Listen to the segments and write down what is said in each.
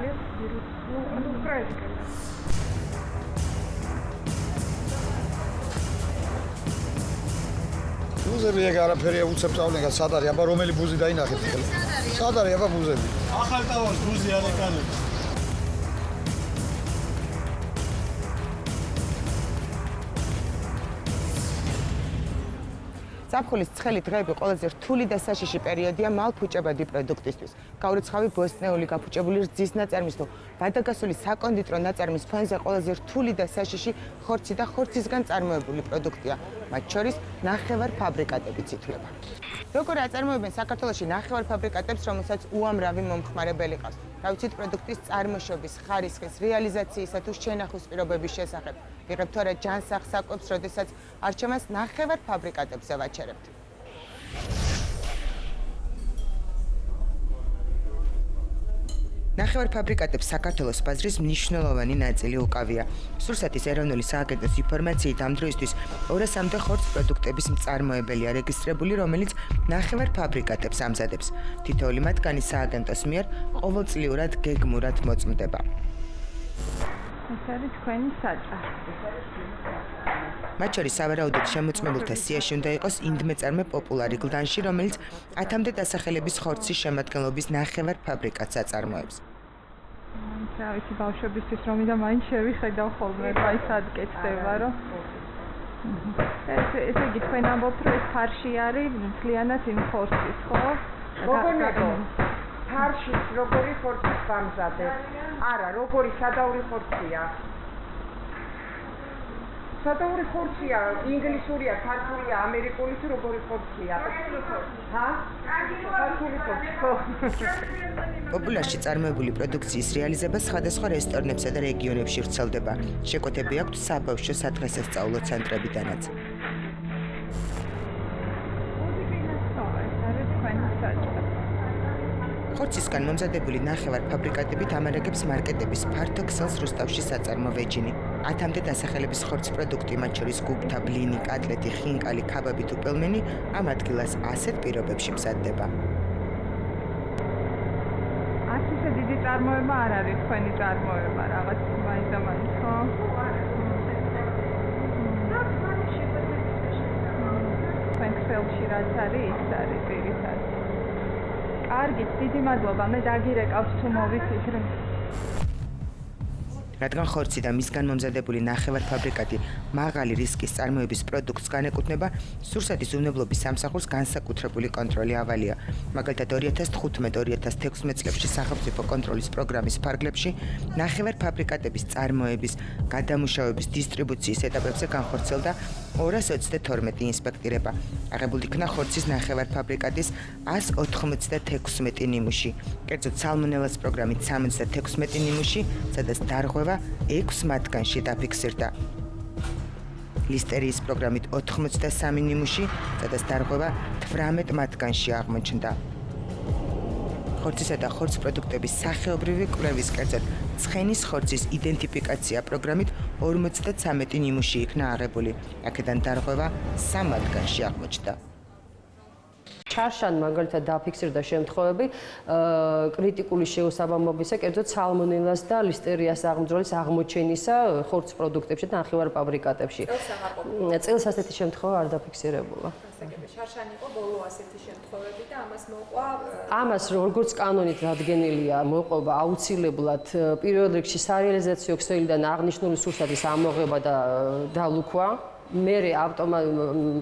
лет берут. Ну, украинская. ბუზები ეგ არაფერია უცებ წავლენგა სად არის აბა რომელი ბუზი დაინახეთ ახლა სად არის აბა ბუზები ახალ ტავას ბუზი არ ეკანებს ზაფხულის ცხელი დღეები ყველაზე რთული და საშიში პერიოდია მალფუჭებადი პროდუქტისთვის. გაურიცხავი ბოსტნეული გაფუჭებული რძის ნაწარმის თუ ბადაგასული საკონდიტრო ნაწარმის ფონზე ყველაზე რთული და საშიში ხორცი და ხორცისგან წარმოებული პროდუქტია. მათ შორის ნახევარფაბრიკატებიც ითვლება. როგორ აწარმოებენ საქართველოში ნახევარფაბრიკატებს, რომელსაც უამრავი მომხმარებელი ყავს? რა ვიცით პროდუქტის წარმოშობის, ხარისხის, რეალიზაციისა თუ შენახვის პირობების შესახებ? ვიღებთ თუ არა ჯანსაღ საკვებს, როდესაც არჩევანს ნახევარფაბრიკატებზე ვაჩერებთ. ნახევარფაბრიკატებს საქართველოს ბაზრის მნიშვნელოვანი ნაწილი უკავია. სურსათის ეროვნული სააგენტოს ინფორმაციით ამ დროისთვის 200-მდე ხორცს პროდუქტების მწარმოებელია რეგისტრებული, რომელიც ნახევარფაბრიკატებს ამზადებს. თითოეული მათგანი სააგენტოს მიერ ყოველწლიურად გეგმურად მოწმდება. ეს არის თქვენი საჭა. მათ შორის სავარაუდოდ შემოწმებულთა სიაში უნდა იყოს ინდმეწარმე პოპულარი გლდანში, რომელიც 10-მდე დასახელების ხორცის შემადგენლობის ნახევარფაბრიკატს აწარმოებს. რა ვიცი, ბავშვებისთვის რომ და მაინც შევიხედავ ხოლმე, აი სად კეთდება, რომ ესე იგი თქვენ ამბობთ, რომ ეს ფარში არის მთლიანად იმ ხორცის, ხო? როგორ ფარში როგორი ხორცის გამზადეთ? არა, როგორი სადავრი ხორცია? სადავრი ხორცია, ინგლისურია, ქართულია, ამერიკული თუ როგორი ხორცია? ჰა? ქართული ხორცი. პოპულარში წარმოებული პროდუქციის რეალიზება სხვადასხვა რესტორნებსა და რეგიონებში ვრცელდება. შეკვეთები აქვთ საბავშვო სადღესასწაულო ცენტრებიდანაც. ხორცისგან მომზადებული ნახევარფაბრიკატებით ამარაგებს მარკეტების ფართო ქსელს რუსთავში საწარმო ვეჯინი. 10-მდე დასახელების ხორცს პროდუქტი, მათ შორის გუბთა, ბლინი, კატლეტი, ხინკალი, ქაბაბი თუ პელმენი ამ ადგილას ასეთ პირობებში მზადდება. ასე დიდი წარმოება არ არის თქვენი წარმოება, რაღაც მაინც და მაინც, ხო? თქვენ ქსელში რაც არის, ის არის პირისად. კარგი, დიდი მადლობა, მე დაგირეკავთ თუ მოვიცით რომ რადგან ხორცი და მისგან მომზადებული ნახევარფაბრიკატი მაღალი რისკის წარმოების პროდუქტს განეკუთვნება, სურსათის უვნებლობის სამსახურს განსაკუთრებული კონტროლი ავალია. მაგალითად 2015-2016 წლებში სახელმწიფო კონტროლის პროგრამის ფარგლებში ნახევარფაბრიკატების წარმოების, გადამუშავების, დისტრიბუციის ეტაპებზე განხორციელდა 222 ინსპექტირება. აღებულ იქნა ხორცის ნახევარფაბრიკატის 196 ნიმუში. კერძოდ სალმონელას პროგრამით 76 ნიმუში, სადაც დარღვევა 6 მათგანში დაფიქსირდა. ლისტერიის პროგრამით 83 ნიმუში, სადაც დარღვევა 18 მათგანში აღმოჩნდა. ხორცისა და ხორცს პროდუქტების სახეობრივი კვლევის კერძოდ ცხენის ხორცის იდენტიფიკაცია პროგრამით 53 ნიმუში იქნა აღებული. აქედან დარღვევა 3 მათგანში აღმოჩნდა. ჩარშან მაგალითად დაფიქსირდა შემთხვევები კრიტიკული შეუსაბამობისა, კერძოდ სალმონელას და ლისტერიას აღმძვრელის აღმოჩენისა ხორცს პროდუქტებში და ნახევარფაბრიკატებში. წელს ასეთი შემთხვევა არ დაფიქსირებულა. ჩარშან იყო ბოლო ასეთი შემთხვევები და ამას მოყვა ამას როგორც კანონით დადგენილია, მოყვება აუცილებლად პირველ რიგში სარეალიზაციო ქსელიდან აღნიშნული სურსათის ამოღება და დალუქვა. მერე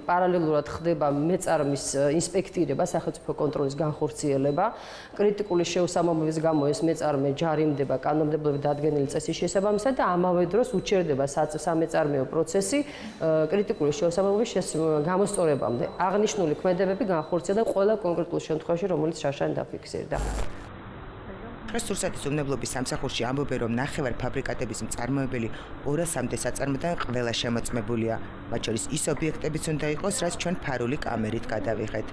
პარალელურად ხდება მეწარმის ინსპექტირება, სახელმწიფო კონტროლის განხორციელება. კრიტიკული შეუსაბამობების გამო ეს მეწარმე ჯარიმდება კანონმდებლობით დადგენილი წესის შესაბამისად და ამავე დროს უჩერდება სამეწარმეო პროცესი კრიტიკული შეუსაბამობების გამოსწორებამდე. აღნიშნული ქმედებები განხორციელდა ყველა კონკრეტულ შემთხვევაში, რომელიც ჩარშანი დაფიქსირდა. დღეს სურსათის უვნებლობის სამსახურში ამბობენ, რომ ნახევარფაბრიკატების მწარმოებელი 200-მდე საწარმოდან ყველა შემოწმებულია. მათ შორის ის ობიექტებიც უნდა იყოს, რაც ჩვენ ფარული კამერით გადავიღეთ.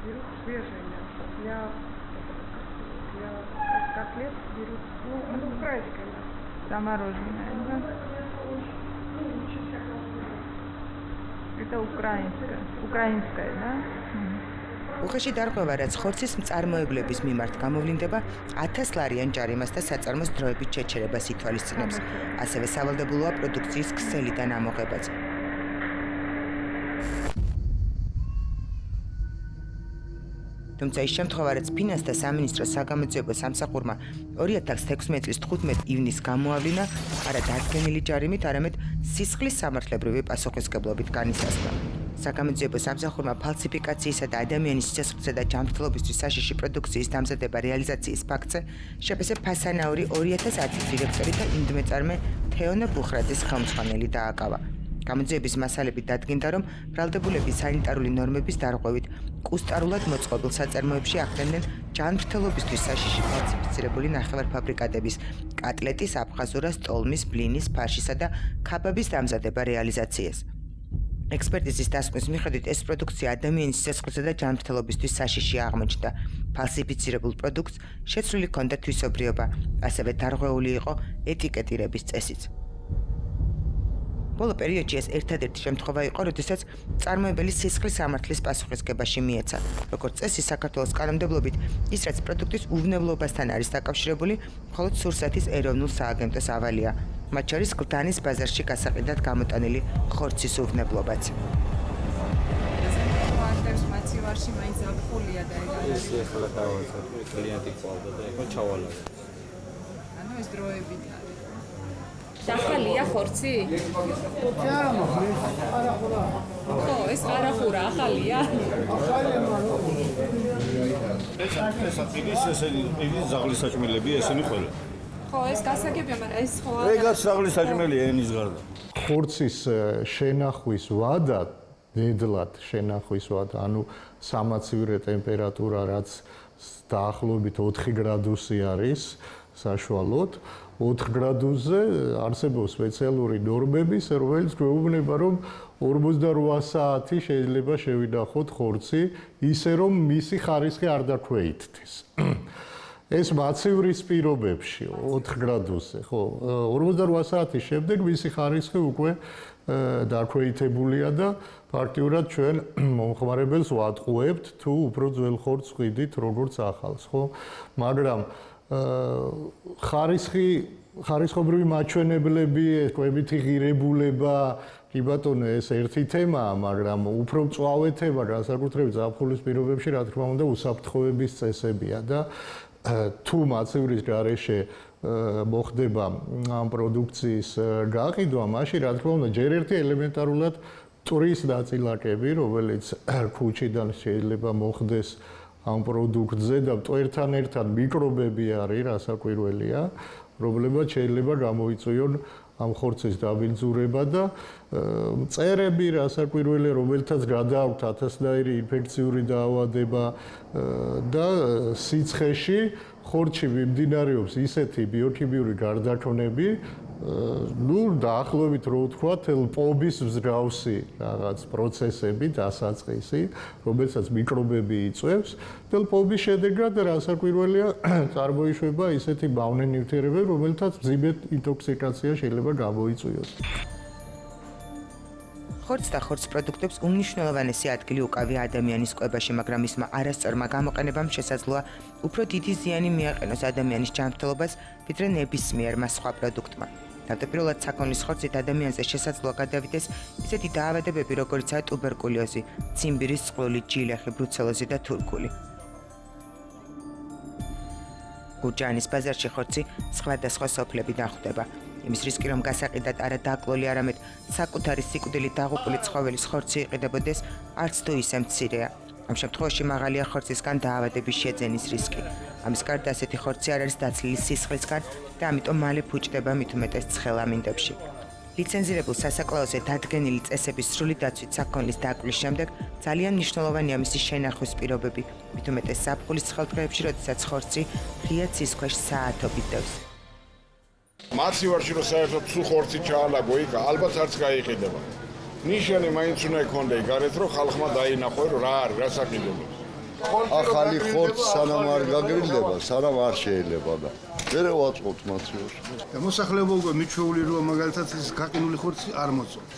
Замороженное, да? Это украинское, да? უხეში დარღვევა, რაც ხორცის მწარმოებლების მიმართ გამოვლინდება 1000 ლარიან ჯარიმას და საწარმოს დროებით შეჩერებას ითვალისწინებს. ასევე სავალდებულოა პროდუქციის ქსელიდან ამოღებაც. თუმცა ის შემთხვევა, რაც ფინანსთა სამინისტროს საგამოძიებო სამსახურმა 2016 წლის 15 ივნისს გამოავლინა, არა დადგენილი ჯარიმით, არამედ სისხლის სამართლებრივი პასუხისმგებლობით განისაზღვრა. საგამოძიებო სამსახურმა ფალსიფიკაციისა და ადამიანის სიცოცხლისა და ჯანმრთელობისთვის საშიში პროდუქციის დამზადება რეალიზაციის ფაქტზე შპს ფასანაური 2010 წლის დირექტორი და ინდმეწარმე თეონა ბუხრაძის ხელმძღვანელი დააკავა. გამოძიების მასალებით დადგინდა, რომ ბრალდებულების სანიტარული ნორმების დარღვევით კუსტარულად მოწყობილ საწარმოებში ახდენდნენ ჯანმრთელობისთვის საშიში ფალსიფიცირებული ნახევარფაბრიკატების კატლეტის, აფხაზურას, ტოლმის, ბლინის, ფარშისა და ქაბაბის დამზადება რეალიზაციას. ექსპერტიზის დასკვნის მიხედვით ეს პროდუქცია ადამიანის სიცოცხლისა და ჯანმრთელობისთვის საშიში აღმოჩნდა. ფალსიფიცირებულ პროდუქტს შეცვლილი ჰქონდა თვისობრიობა, ასევე დარღვეული იყო ეტიკეტირების წესიც. ბოლო პერიოდში ეს ერთადერთი შემთხვევა იყო, როდესაც მწარმოებელი სისხლის სამართლის პასუხისმგებაში მიეცა. როგორც წესი, საქართველოს კანონმდებლობით ის, რაც პროდუქტის უვნებლობასთან არის დაკავშირებული, მხოლოდ სურსათის ეროვნულ სააგენტოს ავალია. მათ შორის გლდანის ბაზარში გასაყიდად გამოტანილი ხორცის უვნებლობაც. მაცივარში მაინც აფხულია და ეს ახლა დავაწყო კლიენტი ყავდა და ეხლა ჩავალა. ანუ ეს დროებით არის. ახალია ხორცი? ხო, ეს არახურა ახალია? ახალია, მაგრამ ეს ეს ზაღლის საჭმელები ესენი ყველა. ხო, ეს გასაგებია, მაგრამ ეს ხო არა. ეგაც ზაღლის საჭმელი ენის გარდა. ხორცის შენახვის ვადა, დედლად შენახვის ვადა, ანუ სამაცივრე ტემპერატურა, რაც დაახლოებით 4 გრადუსი არის საშუალოდ, 4 გრადუსზე არსებობს სპეციალური ნორმები, რომელიც გვეუბნება, რომ 48 საათი შეიძლება შევინახოთ ხორცი, ისე რომ მისი ხარისხი არ დაქვეითდეს. ეს მაცივრის პირობებში 4 გრადუსზე, ხო, 48 საათის შემდეგ მისი ხარისხი უკვე დაქვეითებულია და ფაქტიურად ჩვენ მომხმარებელს ვატყუებთ თუ უფრო ძველ ხორცს ვყიდით როგორც ახალს, ხო? მაგრამ ხარისხობრივი მაჩვენებლები, კვებითი ღირებულება, კი ბატონო, ეს ერთი თემაა, მაგრამ უფრო მწვავე თემა განსაკუთრებით ზაფხულის პირობებში, რა თქმა უნდა, უსაფრთხოების წესებია და თუ მაცივრის გარეშე მოხდება ამ პროდუქციის გაყიდვა, მაშინ რა თქმა უნდა, ჯერ ერთი ელემენტარულად ტურის ნაწილაკები, რომელიც ქუჩიდან შეიძლება მოხდეს ამ პროდუქტზე და მტვერთან ერთად მიკრობები არის, რასაკვირველია, რომლებიც შეიძლება გამოიწვიონ ამ ხორცის დაბინძურება და მწერები, რასაკვირველია, რომელთაც გადააქვთ ათასნაირი ინფექციური დაავადება და სიცხეში ხორცში მიმდინარეობს ისეთი ბიოქიმიური გარდაქმნები, ну, დაახლოებით რო ვთქვა, პობის მსგავსი რაღაც პროცესები, დასაწყისი, რომელსაც მიკრობები იწვევს, პობის შედეგად რასაკვირველია წარმოიშვება ისეთი მავნე ნივთიერებები, რომელთაც მძიმე ინტოქსიკაცია შეიძლება გამოიწვიოს. ხორცს და ხორცის პროდუქტებს უმნიშვნელოვანესი ადგილი უკავია ადამიანის კვებაში, მაგრამ მისმა არასწორმა გამოყენებამ შესაძლოა უფრო დიდი ზიანი მიაყენოს ადამიანის ჯანმრთელობას, ვიდრე ნებისმიერმა სხვა პროდუქტმა. თავდაპირველად საქონლის ხორცით ადამიანზე შესაძლოა გადავიდეს ისეთი დაავადებები, როგორიცაა ტუბერკულოზი, ციმბირის წყლული, ჯილეხი, ბრუცელოზი და თურქული. გურჯაანის ბაზარში ხორცი სხვადასხვა სოფლებით დახვდება. იმის რისკი, რომ გასაყიდად არა დაკლოლი, არამედ საკუთარი სიკვდილით დაღუპული ცხოველის ხორცი იყიდებოდეს, არც თუ ისე მცირეა. ამ შემთხვევაში მაღალია ხორცისგან დაავადების შეძენის რისკი. ამის გარდა ასეთი ხორცი არ არის დაცლილი სისხლისგან და ამიტომ მალე ფუჭდება მით უმეტეს ცხელ ამინდებში. ლიცენზირებულ სასაკლაოზე დადგენილი წესების სრული დაცვით საქონლის დაკვლის შემდეგ ძალიან მნიშვნელოვანია მისი შენახვის პირობები, მით უმეტეს ზაფხულის ცხელ დღეებში, როდესაც ხორცი ღია ცის ქვეშ საათობით დევს. მაცივარში რო საერთოდ თუ ხორცი ჩაალაგო იქ ალბათ არც გაიყიდება. ნიშანი მაინც უნდა იქონდა გარეთ რომ ხალხმა დაინახო რომ რა არის, რა საკიდებს. ახალი ხორცი სანამ არ გაგრილდება, სანამ არ შეიძლება და ვერ ვაწყობთ მაცივარში. მოსახლეობა უკვე მიჩვეული რომ მაგალითად ეს გაყინული ხორცი არ მოწონს.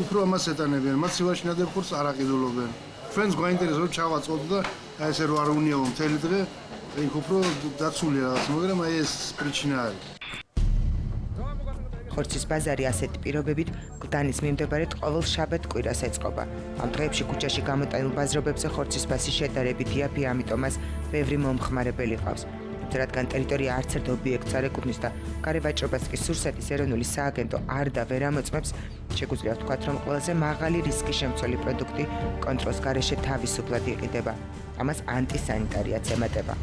უფრო ამას ეტანებიან, მაცივარში ნადებ ხორცს არ აყიდულობენ. ჩვენს გვაინტერესებს ჩავაწყოთ და აი ესე რო არ უნიაო მთელი დღე იქ უფრო დაცული რაღაც, მაგრამ აი ეს პრიჩინა არის. ხორცის ბაზარი ასეთი პირობებით გლდანის მიმდებარედ ყოველ შაბათ-კვირას ეწყობა. ამ დღეებში ქუჩაში გამოტანილ ბაზრობებზე ხორცის ფასი შედარებით იაფია, ამიტომაც ბევრი მომხმარებელი ყავს. რადგან ტერიტორია არც ერთ ობიექტს არ ეკუთვნის და გარევაჭრობას კი სურსათის ეროვნული სააგენტო არ და ვერ ამოწმებს, შეგვიძლია ვთქვათ, რომ ყველაზე მაღალი რისკის შემცველი პროდუქტი კონტროლის გარეშე თავისუფლად იყიდება. ამას ანტისანიტარიაც ემატება.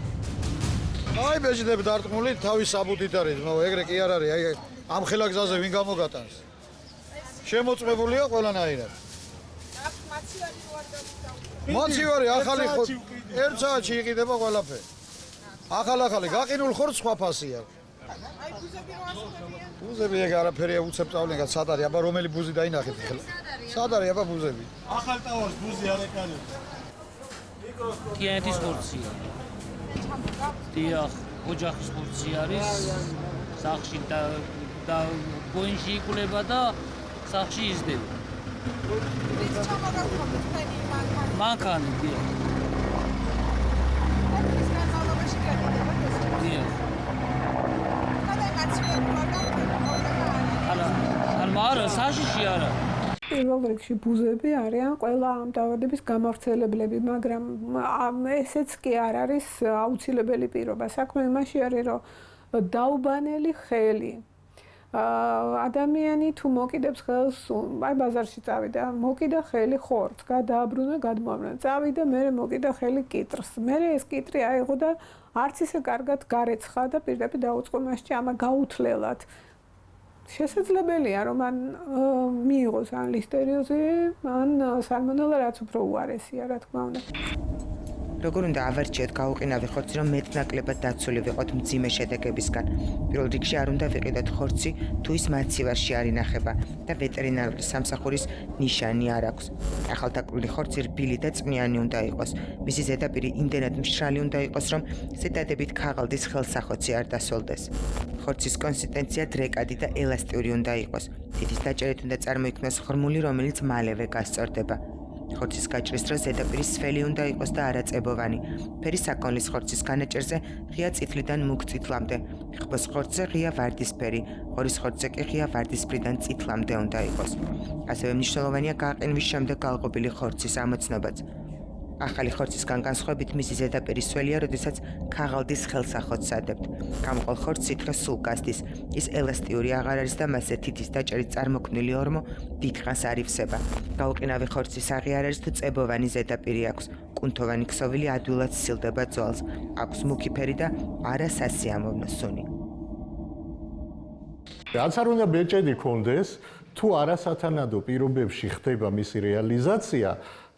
აი ბეჭდები დარტყმული თავის საბუთით არის, ნუ ეგრე კი არ არის, აი ამ ხელა გზაზე ვინ გამოგატანს? შემოწმებულია ყველანაირად. მოცივარი ახალი ერთ საათში იყიდება ყველაფერი. ახალ-ახალი გაყინულ ხორცს სხვა ფასია. აი ბუზები რო ასწორებიან? ბუზები ეგ არაფერია უცებ წავლენგან, სად არის? აბა რომელი ბუზი დაინახეთ ხელა? სად არის აბა ბუზები? ახალ ტავარს ბუზი არ ეკარებს. კიანეთის ხორცია. დიახ, ოჯახის ხორცი არის. სახში და გონში იკვლება და სახში იზრდება. ის ჩამოგაქვთ თქვენი მანქანი, დიახ. არა, საშიში არა. პირველ რიგში ბუზები არიან ყველა ამ დაავადების გამავრცელებლები, მაგრამ ესეც კი არ არის აუცილებელი პირობა. საქმე იმაში არის, რომ დაუბანელი ხელი ადამიანი თუ მოკიდებს ხელს, აი ბაზარში წავიდა, მოკიდა ხელი ხორცს, გადააბრუნა, გადმოაბრუნა. წავიდა, მე მოკიდა ხელი კიტრს. მე ეს კიტრი აიღო და არც ისე კარგად გარეცხა და პირდაპირ დაუწყო მასში ამა გაუთლელად. შესაძლებელია, რომ მან მიიღოს ან ლისტერიოზი, ან სალმონელა, რაც უფრო უარესია, რა თქმა უნდა. როგორ უნდა ავარჩიოთ გაუყინავი ხორცი, რომ მეტნაკლებად დაცული ვიყოთ მძიმე შედეგებისგან. პირველ რიგში არ უნდა ვიყიდოთ ხორცი, თუ ის მაცივარში არ ინახება და ვეტერინარული სამსახურის ნიშანი არ აქვს. ახალდაკრული ხორცი რბილი და წვნიანი უნდა იყოს. მისი ზედაპირი იმდენად მშრალი უნდა იყოს, რომ ზედადებით ქაღალდის ხელსახოცი არ დასოლდეს. ხორცის კონსისტენცია დრეკადი და ელასტიური უნდა იყოს. თითის დაჭერით უნდა წარმოიქმნას ხრმული, რომელიც მალევე გასწორდება. ხორცის გაჭრის დროს ზედაპირი სველი უნდა იყოს და არაწებოვანი. ფერი საქონლის ხორცის განაჭერზე ღია წითლიდან მუქ წითლამდე. ხბოს ხორცზე ღია ვარდისფერი, ღორის ხორცზე კი ღია ვარდისფრიდან წითლამდე უნდა იყოს. ასევე მნიშვნელოვანია გაყინვის შემდეგ გალღობილი ხორცის ამოცნობაც. ახალი ხორცისგან განსხვავებით მისი ზედაპირი სველია, როდესაც ქაღალდის ხელსახოთს ადებთ. გამოყოლ ხორცს სითხე სულ გასდის. ის ელასტიური აღარ არის და მასზე თითის დაჭერით წარმოქმნილი ორმო დიდხანს არ ივსება. გაუყინავი ხორცის აღი არ არის თუ წებოვანი ზედაპირი აქვს. კუნთოვანი ქსოვილი ადვილად სცილდება ძვალს. აქვს მუქი ფერი და არა სასიამოვნო სუნი. რაც არ უნდა ბეჭედი კონდეს, თუ არასათანადო პირობებში ხდება მისი რეალიზაცია,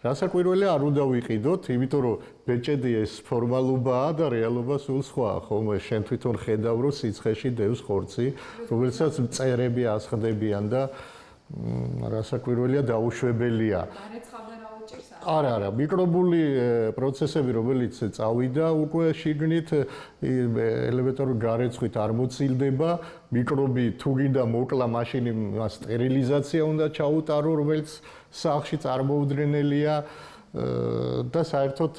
რასაკვირველია არ უნდა ვიყიდოთ, იმიტომ რომ ბეჭედი ეს ფორმალობაა და რეალობა სულ სხვაა, ხოლმე შენ თვითონ ხედავ, რომ სიცხეში დევს ხორცი, რომელსაც მწერები ასხდებიან და რასაკვირველია დაუშვებელია. არა, მიკრობული პროცესები, რომელიც წავიდა უკვე შიგნით, ელემენტარული გარეცხვით არ მოცილდება, მიკრობი თუ გინდა მოკლა, მაშინ მას სტერილიზაცია უნდა ჩაუტარო, რომელიც სახლში წარმოუდგენელია და საერთოდ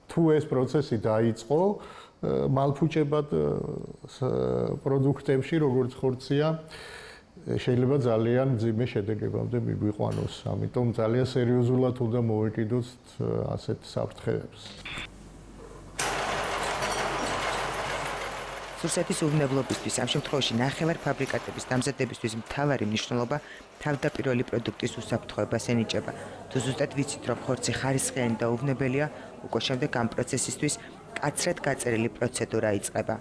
თუ ეს პროცესი დაიწყო, მალფუჭებად პროდუქტებში, როგორც ხორცია, შეიძლება ძალიან მძიმე შედეგებამდე მიგვიყვანოს. ამიტომ ძალიან სერიოზულად უნდა მოვეკიდოთ ასეთ საფრთხეებს. სურსათის უვნებლობისთვის ამ შემთხვევაში ნახევარფაბრიკატების დამზადებისთვის მთავარი მნიშვნელობა თავდაპირველი პროდუქტის უსაფრთხოებას ენიჭება. თუ ზუსტად ვიცით, რომ ხორცი ხარისხიანი და უვნებელია, უკვე შემდეგ ამ პროცესისთვის კაცრად გაწერილი პროცედურა იწყება.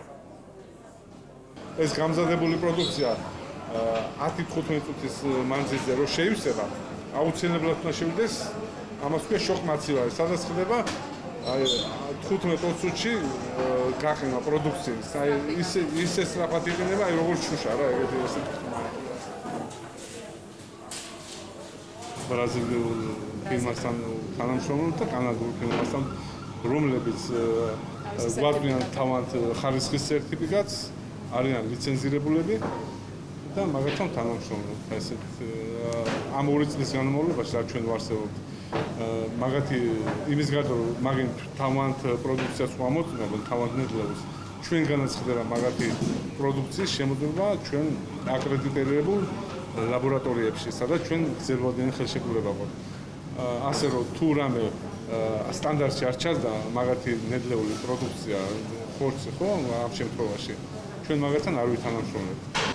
ეს გამზადებული პროდუქცია 10-15 წუთის მანძილზე რო შეივსება, აუცილებლად უნდა შევიდეს ამას ქვია შოხმაცივარი, სადაც ხდება აი 15-20 წუთში გაყინა პროდუქციის. აი ისე სწრაფად იყინება, აი როგორც შუშა რა, ეგეთი ესე. ბრაზილიურ ფირმასთან თანამშრომლობ და კანადურ ფირმასთან, რომლებიც გვაქვს თავად ხარისხის სერტიფიკატს, არიან ლიცენზირებულები და მაგათთან თანამშრომლობ. ესეთ ამ 2 წლის განმავლობაში რაც ჩვენ ვარსებობთ მაგათი იმის გარდა რომ მაგინ თავად პროდუქციას ვამოწმებთ, თავად ნედლებს ჩვენ განაცხადება მაგათი პროდუქციის შემოწმება ჩვენ აკრედიტირებულ ლაბორატორიებში, სადაც ჩვენ გრძელვადიანი ხელშეკრულება გვაქვს. ასე რომ თუ რამე სტანდარტში არ ჩასდა მაგათი ნედლეული პროდუქცია ხორცი, ხო, ამ შემთხვევაში ჩვენ მაგათთან არ ვითანამშრომლებთ.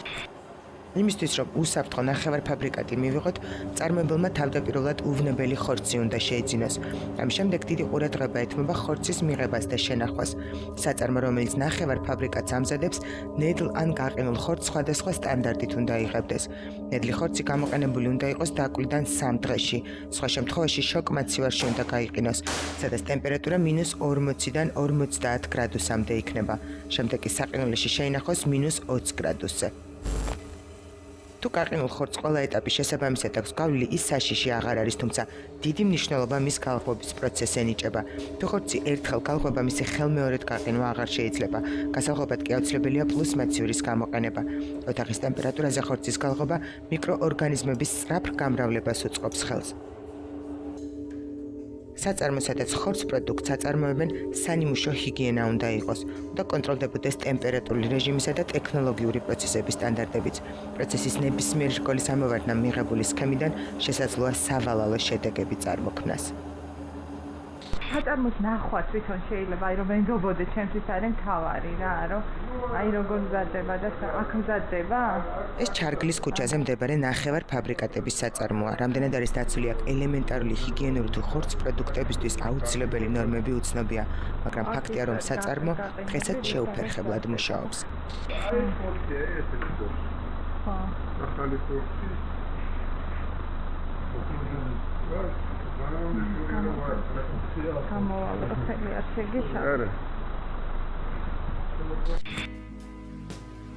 იმისთვის რომ უსაფრთხო ნახევარფაბრიკატი მივიღოთ, მწარმოებელმა თავდაპირველად უვნებელი ხორცი უნდა შეიძინოს. ამ შემდეგ დიდი ყურადღება ეთმობა ხორცის მიღებას და შენახვას. საწარმო, რომელიც ნახევარფაბრიკატს ამზადებს, ნედლ ან გაყინულ ხორცს სხვადასხვა სტანდარტით უნდა იღებდეს. ნედლი ხორცი გამოყენებული უნდა იყოს დაკვლიდან 3 დღეში. სხვა შემთხვევაში შოკმაცივარში უნდა გაიყინოს, სადაც ტემპერატურა -40-დან 50 გრადუსამდე იქნება. შემდეგ კი საყინულში შეინახოს -20 გრადუსზე. თუ გაყინულ ხორცს ყველა ეტაპის შესაბამისად აქვს გავლილი, ის საშიში აღარ არის, თუმცა დიდი მნიშვნელობა მის გალღვების პროცესს ენიჭება. თუ ხორცი ერთხელ გალღვება, მისი ხელმეორედ გაყინვა აღარ შეიძლება. გასაღობად კი აუცილებელია პლუსმაცივრის გამოყენება. ოთახის ტემპერატურაზე ხორცის გალღვება მიკროორგანიზმების სწრაფ გამრავლებას უწყობს ხელს. საწარმო, სადაც ხორცს პროდუქტს აწარმოებენ, სანიმუშო ჰიგიენა უნდა იყოს. უნდა კონტროლდებოდეს ტემპერატურული რეჟიმისა და ტექნოლოგიური პროცესების სტანდარტებიც. პროცესის ნებისმიერი რგოლის ამოვარდნა მიღებული სქემიდან შესაძლოა სავალალო შედეგები წარმოქმნას. საწარმოს ნახვა თვითონ შეიძლება, რომ მენდობოდე ჩემთვის არის მთავარი რა, რომ როგორ მზადდება და აქ მზადდება? ეს ჩარგლის ქუჩაზე მდებარე ნახევარფაბრიკატების საწარმოა. რამდენად არის დაცული აქ ელემენტარული ჰიგიენური თუ ხორცს პროდუქტებისთვის აუცილებელი ნორმები უცნობია, მაგრამ ფაქტია, რომ საწარმო დღესაც შეუფერხებლად მუშაობს. გამოვალო ხელი არ შეგიშალა.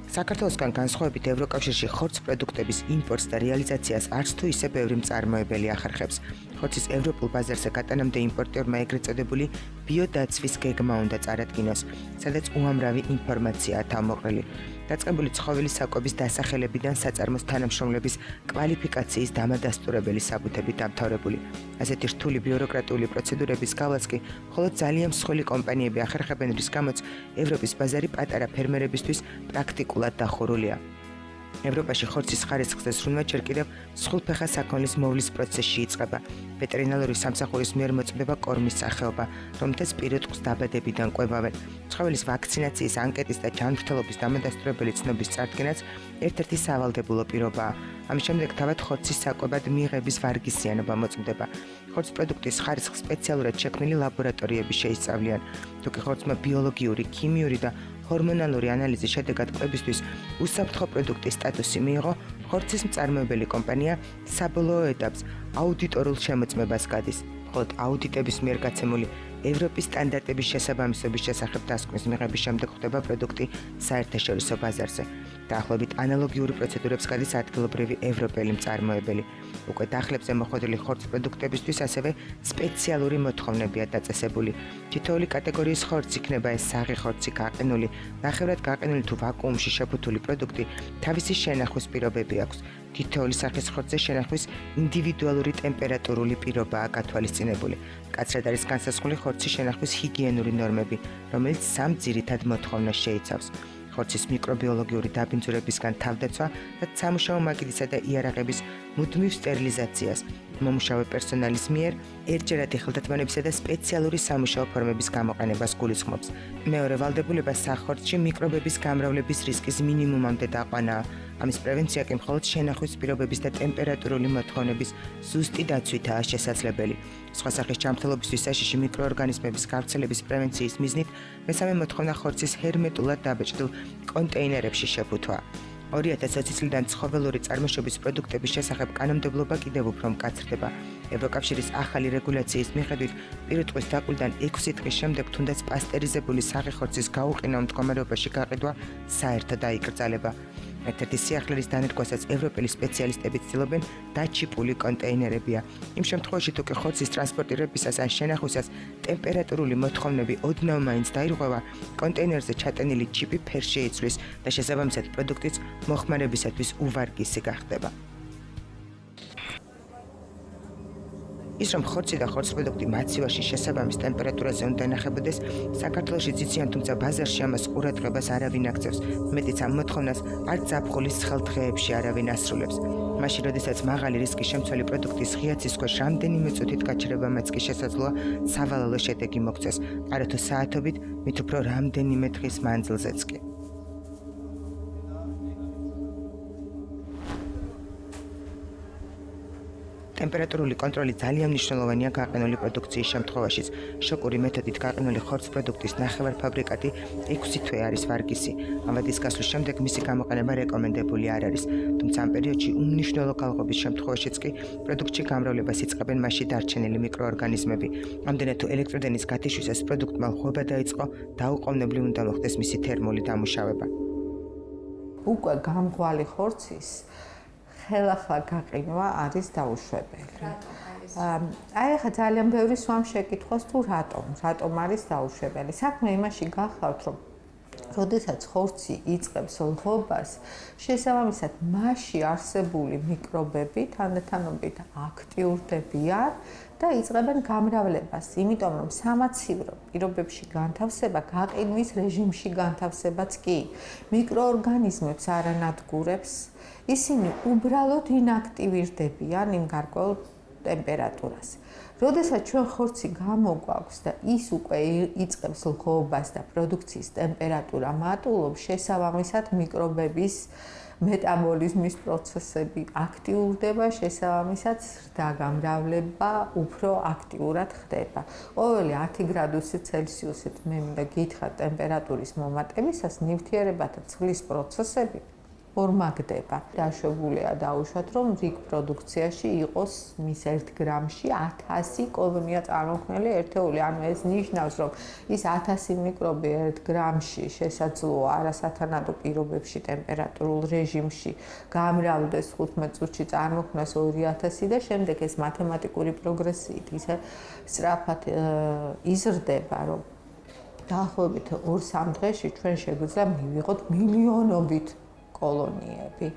საქართველოსგან განსხვავებით ევროკავშირში ხორცს პროდუქტების იმპორტს და რეალიზაციას არც თუ ისე ბევრი მწარმოებელი ახერხებს. ხორცის ევროპულ ბაზარზე გატანამდე იმპორტიორმა ეგრეთ წოდებული ბიოდაცვის გეგმა უნდა წარადგინოს, სადაც უამრავი ინფორმაციაა თავმოყრილი. დაწყებული ცხოველის საკვების დასახელებიდან საწარმოს თანამშრომლების კვალიფიკაციის დამადასტურებელი საბუთები დამთავრებული. ასეთი რთული ბიუროკრატიული პროცედურების გავლაც კი მხოლოდ ძალიან მსხვილი კომპანიები ახერხებენ, რის გამოც ევროპის ბაზარი პატარა ფერმერებისთვის პრაქტიკულად დახურულია. ევროპაში ხორცის ხარისხზე ზრუნვა ჯერ კიდევ სხულფეხა საქონლის მოვლის პროცესში იწყება. ვეტერინარული სამსახურის მიერ მოწმდება კორმის სახეობა, რომელთაც პირუტყვს დაბადებიდან კვებავენ. ცხოველის ვაქცინაციის ანკეტის და ჯანმრთელობის დამადასტურებელი ცნობის წარდგენაც ერთ-ერთი სავალდებულო პირობაა. ამის შემდეგ თავად ხორცის საკვებად მიღების ვარგისიანობა მოწმდება. ხორცის პროდუქტის ხარისხს სპეციალურად შექმნილი ლაბორატორიები შეისწავლიან. თუ კი ხორცმა ბიოლოგიური, ქიმიური და ჰორმონალური ანალიზის შედეგად კვებისთვის უსაფრთხო პროდუქტის სტატუსი მიიღო, ხორცის მწარმოებელი კომპანია საბოლოო ეტაპს აუდიტორულ შემოწმებას გადის. მხოლოდ აუდიტების მიერ გაცემული ევროპის სტანდარტების შესაბამისობის შესახებ დასკვნის მიღების შემდეგ ხდება პროდუქტი საერთაშორისო ბაზარზე. დაახლოებით ანალოგიური პროცედურებს გადის ადგილობრივი ევროპელი მწარმოებელი. უკვე დახლებზე მოხვედრილი ხორცის პროდუქტებისთვის ასევე სპეციალური მოთხოვნებია დაწესებული. თითოეული კატეგორიის ხორცი იქნება ეს საღი ხორცი, გაყინული, ნახევრად გაყინული თუ ვაკუუმში შეფუთული პროდუქტი, თავისი შენახვის პირობები აქვს. თითოეული სახის ხორცზე შენახვის ინდივიდუალური ტემპერატურული პირობაა გათვალისწინებული. მკაცრად არის განსაზღვრული ხორცის შენახვის ჰიგიენური ნორმები, რომელიც 3 ძირითად მოთხოვნას შეიცავს. ხორცის მიკრობიოლოგიური დაბინძურებისგან თავდაცვა და სამუშაო მაგიდისა და იარაღების მუდმივ სტერილიზაციას, მომუშავე პერსონალის მიერ ერთჯერადი ხელდათმანებისა და სპეციალური სამუშაო ფორმების გამოყენებას გულისხმობს. მეორე ვალდებულება სახორცში მიკრობების გამრავლების რისკის მინიმუმამდე დაყვანაა. ამის პრევენცია კი მხოლოდ შენახვის პირობების და ტემპერატურული მოთხოვნების ზუსტი დაცვითაა შესაძლებელი. სხვა სახის ჯანმრთელობისთვის საშიში მიკროორგანიზმების გავრცელების პრევენციის მიზნით მესამე მოთხოვნა ხორცის ჰერმეტულად დაბეჭდილ კონტეინერებში შეფუთვა. 2020 წლიდან ცხოველური წარმოშობის პროდუქტების შესახებ კანონმდებლობა კიდევ უფრო მკაცრდება. ევროკავშირის ახალი რეგულაციის მიხედვით პირუტყვის დაკვლიდან 6 დღის შემდეგ თუნდაც პასტერიზებული საღი ხორცის გაუყინო მდგომარეობაში გაყიდვა საერთოდ აიკრძალება. ერთ-ერთი სიახლეების დანერგვასაც ევროპელი სპეციალისტები ცდილობენ დაჩიპული კონტეინერებია. იმ შემთხვევაში თუ კი ხორცის ტრანსპორტირებისას ან შენახვისას ტემპერატურული მოთხოვნები ოდნავ მაინც დაირღვევა, კონტეინერზე ჩატენილი ჩიპი ფერში იცვლის და შესაბამისად პროდუქტიც მოხმარებისათვის უვარგისი გახდება. ის რომ ხორცი და ხორცპროდუქტი მაცივარში შესაბამის ტემპერატურაზე უნდა ინახებოდეს, საქართველოში ძიციან, თუმცა ბაზარში ამას ყურადღებას არავინ აქცევს. მეტიც ამ მოთხოვნას არც ზაფხულის ცხელ დღეებში არავინ ასრულებს. მაშინ, როდესაც მაღალი რისკის შემცველი პროდუქტის ღია ცის ქვეშ რამდენიმე წუთით გაჩერებამაც კი შესაძლოა სავალალო შედეგი მოგცეს, არათუ საათობით, მით უფრო რამდენიმე დღის მანძილზეც კი. ტემპერატურული კონტროლი ძალიან მნიშვნელოვანია გაყინული პროდუქციის შემთხვევაშიც. შოკური მეთოდით გაყინული ხორცპროდუქტის ნახევარფაბრიკატი 6 თვე არის ვარგისი. ამბადის გასვლის შემდეგ მისი გამოყენება რეკომენდებული არ არის. თუმცა ამ პერიოდში უმნიშვნელო გალღობის შემთხვევაშიც კი პროდუქტში გამრავლებას იწყებენ მასში დარჩენილი მიკროორგანიზმები. ამდენად თუ ელექტროდენის გათიშვისას პროდუქტმა ლღვება დაიწყო, დაუყოვნებლივ უნდა მოხდეს მისი თერმული დამუშავება. უკვე გამრავლი ხორცის ხელახლა გაყინვა არის დაუშვებელი. აი ახლა ძალიან ბევრი სვამ შეკითხვას თუ რატომ არის დაუშვებელი. საქმე იმაში გახლავთ, რომ როდესაც ხორცი იწყებს ლღვობას, შესაბამისად მასში არსებული მიკრობები თანდათანობით აქტიურდებიან და იწყებენ გამრავლებას, იმიტომ რომ სამაცივრო პირობებში განთავსება გაყინვის რეჟიმში განთავსებაც კი მიკროორგანიზმებს არ ანადგურებს. ისინი უბრალოდ ინაქტივირდებიან იმ გარკვეულ ტემპერატურას. როდესაც ჩვენ ხორცი გამოგვაქვს და ის უკვე იწყებს ლღვობას და პროდუქციის ტემპერატურა მატულობს, შესაბამისად მიკრობების მეტაბოლიზმის პროცესები აქტიურდება, შესაბამისად ზრდა გამრავლება უფრო აქტიურად ხდება. ყოველი 10 გრადუსი ცელსიუსით მე მინდა გითხრათ ტემპერატურის მომატებისას ნივთიერებათა ცვლის პროცესები ორმაგდება. დაშვებულია დაუშვათ, რომ რიგ პროდუქციაში იყოს მის 1 გრამში 1000 კოლონია წარმოქმნილი ერთეული. ანუ ეს ნიშნავს, რომ ის 1000 მიკრობი 1 გრამში შესაძლოა არასათანადო პირობებში ტემპერატურულ რეჟიმში გამრავლდეს 15 წუთში წარმოქმნას 2000 და შემდეგ ეს მათემატიკური პროგრესიით ისე სწრაფად იზრდება, რომ დაახლოებით 2-3 დღეში ჩვენ შეგვიძლია მივიღოთ მილიონობით კოლონიები.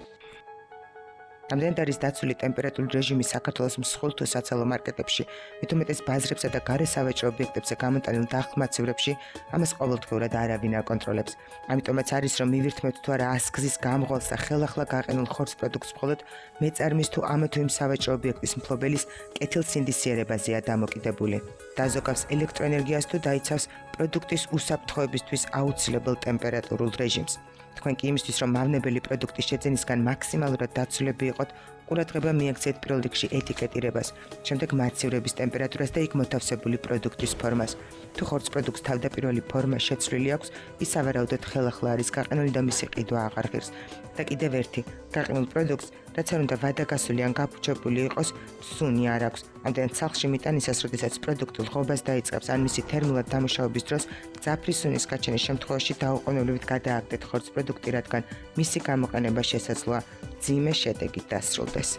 ამდენად არის დაცული ტემპერატურული რეჟიმი საქართველოს მსხვილ თუ საცალო მარკეტებში, მით უმეტეს ბაზრებსა და გარესავეჭრო ობიექტებზე გამოტანილ დახმაცევრებში ამას ყოველდღიურად არავინ არ კონტროლებს. ამიტომაც არის რომ მივირთმევთ თუ არა 100 გზის გამღვალს და ხელახლა გაყინულ ხორცპროდუქტს მხოლოდ მეწარმის თუ ამა თუ იმ სავაჭრო ობიექტის მფლობელის კეთილსინდისიერებაზეა დამოკიდებული. დაზოგავს ელექტროენერგიას თუ დაიცავს პროდუქტის უსაფრთხოებისთვის აუცილებელ ტემპერატურულ რეჟიმს. თქვენ კი იმისთვის, რომ მავნებელი პროდუქტის შეძენისგან მაქსიმალურად დაცულები იყოთ, ყურადღება მიაქციეთ პირველ რიგში ეტიკეტირებას, შემდეგ მაცევრების ტემპერატურას და იქ მოთავსებული პროდუქტის ფორმას. თუ ხორცპროდუქტს თავდაპირველი ფორმა შეცვლილი აქვს, ის სავარაუდოდ ხელახლა არის გაყინული და მისი ყიდვა აღარ ღირს. და კიდევ ერთი, გაყინულ პროდუქტს, რაც არ უნდა ვადაგასული ან გაფუჭებული იყოს, სუნი არ აქვს. ამდენად სახლში მიტანისას, როდესაც პროდუქტი ლღვობას დაიწყებს, ან მისი თერმულად დამუშავების დროს, ძაფრის სუნის გაჩენის შემთხვევაში დაუყოვნებლივით გადააგდეთ ხორცპროდუქტი, რადგან მისი გამოყენება შესაძლოა მძიმე შედეგით დასრულდეს.